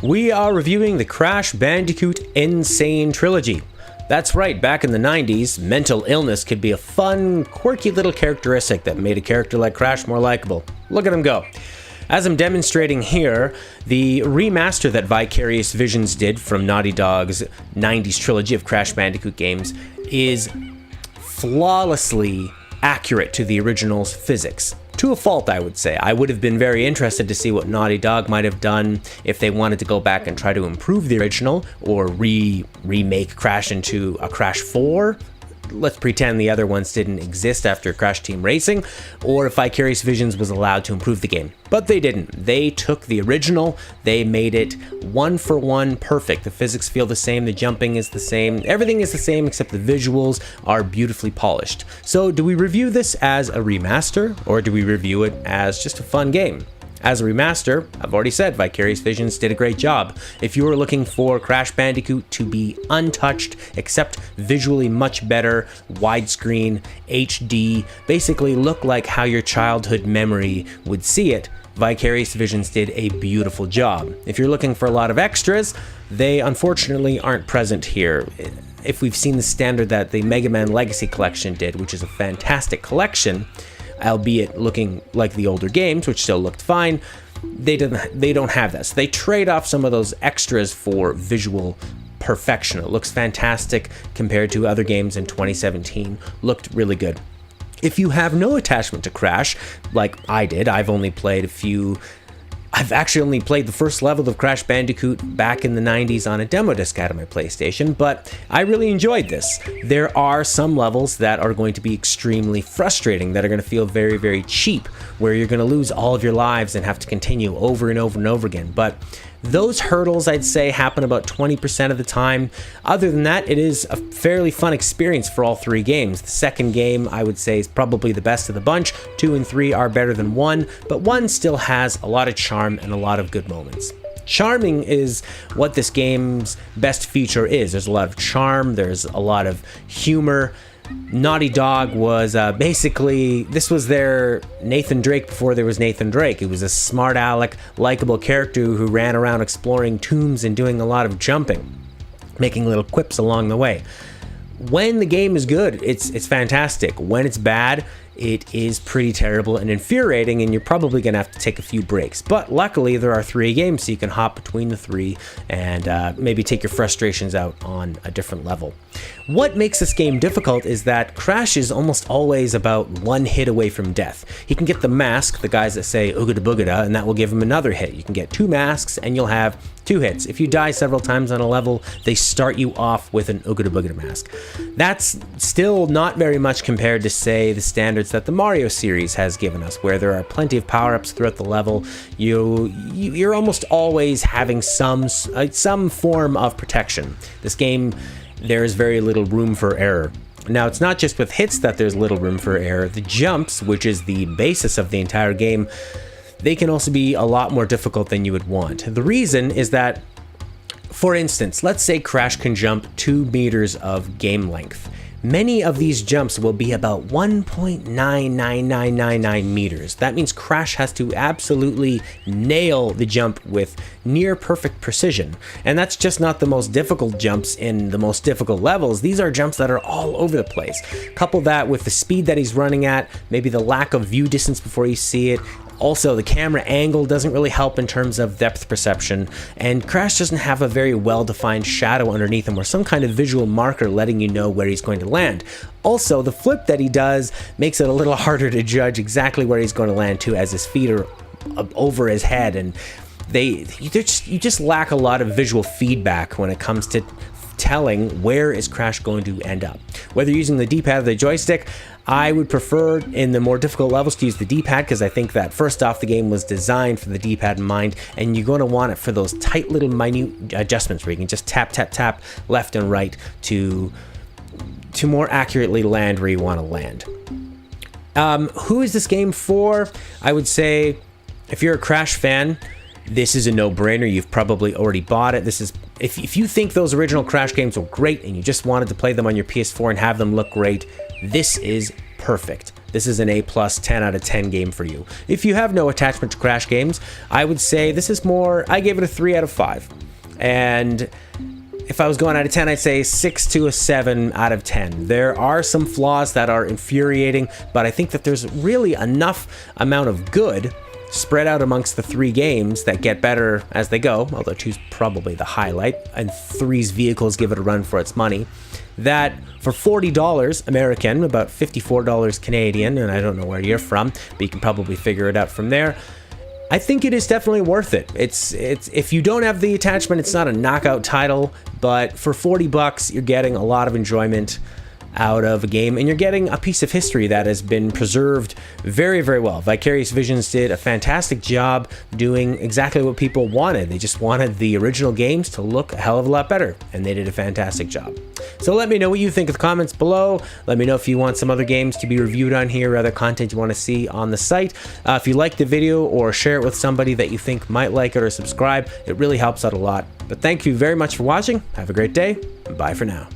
We are reviewing the Crash Bandicoot N.Sane Trilogy. That's right, back in the 90s, mental illness could be a fun, quirky little characteristic that made a character like Crash more likable. Look at him go. As I'm demonstrating here, the remaster that Vicarious Visions did from Naughty Dog's 90s trilogy of Crash Bandicoot games is flawlessly accurate to the original's physics. To a fault, I would say. I would have been very interested to see what Naughty Dog might have done if they wanted to go back and try to improve the original or remake Crash into a Crash 4. Let's pretend the other ones didn't exist after Crash Team Racing, or if Vicarious Visions was allowed to improve the game. But they didn't. They took the original, they made it one for one perfect. The physics feel the same, the jumping is the same, everything is the same except the visuals are beautifully polished. So do we review this as a remaster, or do we review it as just a fun game? As a remaster, I've already said Vicarious Visions did a great job. If you were looking for Crash Bandicoot to be untouched, except visually much better, widescreen, HD, basically look like how your childhood memory would see it, Vicarious Visions did a beautiful job. If you're looking for a lot of extras, they unfortunately aren't present here. If we've seen the standard that the Mega Man Legacy Collection did, which is a fantastic collection, albeit looking like the older games, which still looked fine, they don't have that. So they trade off some of those extras for visual perfection. It looks fantastic compared to other games in 2017. Looked really good. If you have no attachment to Crash, like I did, I've actually only played the first level of Crash Bandicoot back in the 90s on a demo disc out of my PlayStation, but I really enjoyed this. There are some levels that are going to be extremely frustrating, that are going to feel very, very cheap, where you're going to lose all of your lives and have to continue over and over and over again. But those hurdles, I'd say, happen about 20% of the time. Other than that, it is a fairly fun experience for all three games. The second game, I would say, is probably the best of the bunch. 2 and 3 are better than 1, but 1 still has a lot of charm and a lot of good moments. Charming is what this game's best feature is. There's a lot of charm, there's a lot of humor. Naughty Dog was basically, this was their Nathan Drake before there was Nathan Drake. It was a smart aleck, likable character who ran around exploring tombs and doing a lot of jumping, making little quips along the way. When the game is good, it's fantastic. When it's bad, it is pretty terrible and infuriating, and you're probably going to have to take a few breaks. But luckily, there are 3 games, so you can hop between the 3 and maybe take your frustrations out on a different level. What makes this game difficult is that Crash is almost always about 1 hit away from death. He can get the mask, the guys that say oogada boogada, and that will give him another hit. You can get 2 masks, and you'll have 2 hits. If you die several times on a level, they start you off with an oogada boogada mask. That's still not very much compared to, say, the standards that the Mario series has given us, where there are plenty of power-ups throughout the level. You're almost always having some form of protection. This game, there is very little room for error. Now, it's not just with hits that there's little room for error. The jumps, which is the basis of the entire game, they can also be a lot more difficult than you would want. The reason is that, for instance, let's say Crash can jump 2 meters of game length. Many of these jumps will be about 1.99999 meters. That means Crash has to absolutely nail the jump with near perfect precision. And that's just not the most difficult jumps in the most difficult levels. These are jumps that are all over the place. Couple that with the speed that he's running at, maybe the lack of view distance before you see it. Also, the camera angle doesn't really help in terms of depth perception, and Crash doesn't have a very well-defined shadow underneath him or some kind of visual marker letting you know where he's going to land. Also, the flip that he does makes it a little harder to judge exactly where he's going to land to, as his feet are over his head, and you just lack a lot of visual feedback when it comes to telling where is Crash going to end up. Whether using the D-pad or the joystick, I would prefer in the more difficult levels to use the D-pad, because I think that first off, the game was designed for the D-pad in mind, and you're going to want it for those tight little minute adjustments where you can just tap, tap, tap left and right to more accurately land where you want to land. Who is this game for? I would say if you're a Crash fan, this is a no-brainer. You've probably already bought it. This is if you think those original Crash games were great and you just wanted to play them on your PS4 and have them look great, this is perfect. This is an A+, 10 out of 10 game for you. If you have no attachment to Crash games, I would say this is more, I gave it a 3 out of 5. And if I was going out of 10, I'd say 6 to a 7 out of 10. There are some flaws that are infuriating, but I think that there's really enough amount of good spread out amongst the 3 games that get better as they go, although 2's probably the highlight, and 3's vehicles give it a run for its money, that for $40 American, about $54 Canadian, and I don't know where you're from, but you can probably figure it out from there, I think it is definitely worth it. It's if you don't have the attachment, it's not a knockout title, but for $40, you're getting a lot of enjoyment out of a game, and you're getting a piece of history that has been preserved very, very well. Vicarious Visions did a fantastic job doing exactly what people wanted. They just wanted the original games to look a hell of a lot better, and they did a fantastic job. So let me know what you think in the comments below. Let me know if you want some other games to be reviewed on here, or other content you want to see on the site. If you like the video, or share it with somebody that you think might like it, or subscribe, it really helps out a lot. But thank you very much for watching. Have a great day, and bye for now.